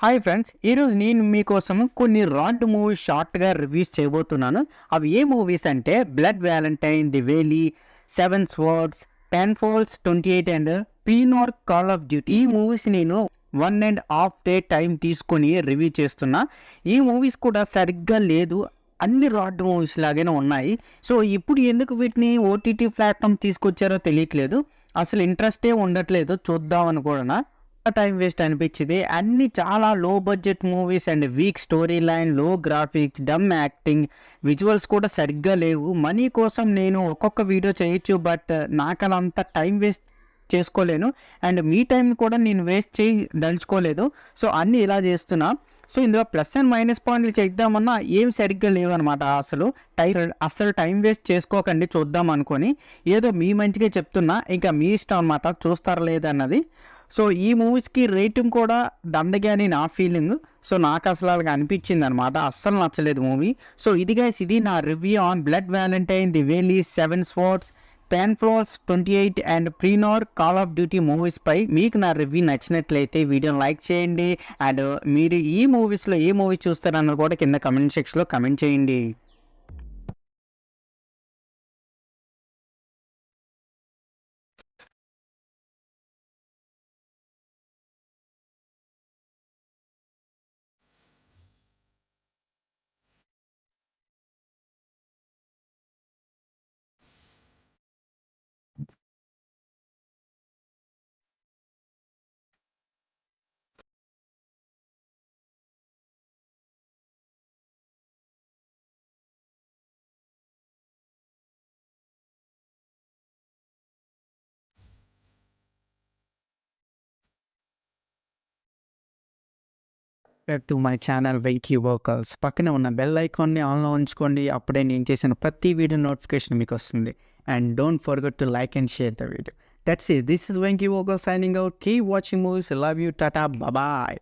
Hi friends, ఈరోజు నేను మీకోసం కొన్ని రాడ్ మూవీస్ షార్ట్గా రివ్యూస్ చేయబోతున్నాను. అవి ఏ మూవీస్ అంటే Blood Valentine, The Valley, Seven Swords, 10 Falls 28 and పీనార్ కాల్ ఆఫ్ డ్యూటీ. ఈ మూవీస్ నేను 1.5 డే టైం తీసుకొని రివ్యూ చేస్తున్నా. ఈ మూవీస్ కూడా సరిగ్గా లేదు, అన్ని రాడ్ మూవీస్ లాగానే ఉన్నాయి. సో ఇప్పుడు ఎందుకు వీటిని ఓటీటీ ప్లాట్ఫామ్ తీసుకొచ్చారో తెలియట్లేదు. అసలు ఇంట్రెస్టే ఉండట్లేదు చూద్దామని కూడా. టైం వేస్ట్ అనిపించింది. అన్ని చాలా లో budget movies and weak story line, లో గ్రాఫిక్స్, డమ్ యాక్టింగ్, విజువల్స్ కూడా సరిగ్గా లేవు. మనీ కోసం నేను ఒక్కొక్క వీడియో చేయొచ్చు, బట్ నాకు అలా అంత టైం వేస్ట్ చేసుకోలేను అండ్ మీ టైం కూడా నేను వేస్ట్ చేయి దలుచుకోలేదు. సో అన్నీ ఇలా చేస్తున్నా. సో ఇందులో ప్లస్ అండ్ మైనస్ పాయింట్లు చేద్దామన్నా ఏం సరిగ్గా లేవు అనమాట. అసలు టైం వేస్ట్ చేసుకోకండి చూద్దాం అనుకొని. ఏదో మీ మంచిగా చెప్తున్నా, ఇంకా మీ ఇష్టం అనమాట, చూస్తారా లేదన్నది. సో ఈ మూవీస్కి రేటింగ్ కూడా దండగా అని నా ఫీలింగ్. సో నాకు అసలు అలాగ అనిపించింది అనమాట, అస్సలు నచ్చలేదు మూవీ. సో ఇది నా review on Blood Valentine, The Valley, Seven Swords, 10 Falls 28 and ప్రీనార్ కాల్ ఆఫ్ డ్యూటీ మూవీస్ పై మీకు నా రివ్యూ నచ్చినట్లయితే వీడియోని లైక్ చేయండి. అండ్ మీరు ఈ మూవీస్లో ఏ మూవీ చూస్తారన్నది కూడా కింద కమెంట్ సెక్షన్లో కమెంట్ చేయండి. To my channel Venky workers. పక్కనే ఉన్న బెల్ ఐకాన్ని ఆన్లో ఉంచుకోండి, అప్పుడే నేను చేసిన ప్రతి వీడియో నోటిఫికేషన్ మీకు వస్తుంది. And don't forget to like and share the video. That's it. This is Venky worker signing out. Keep watching movies. Love you. Tata. Bye.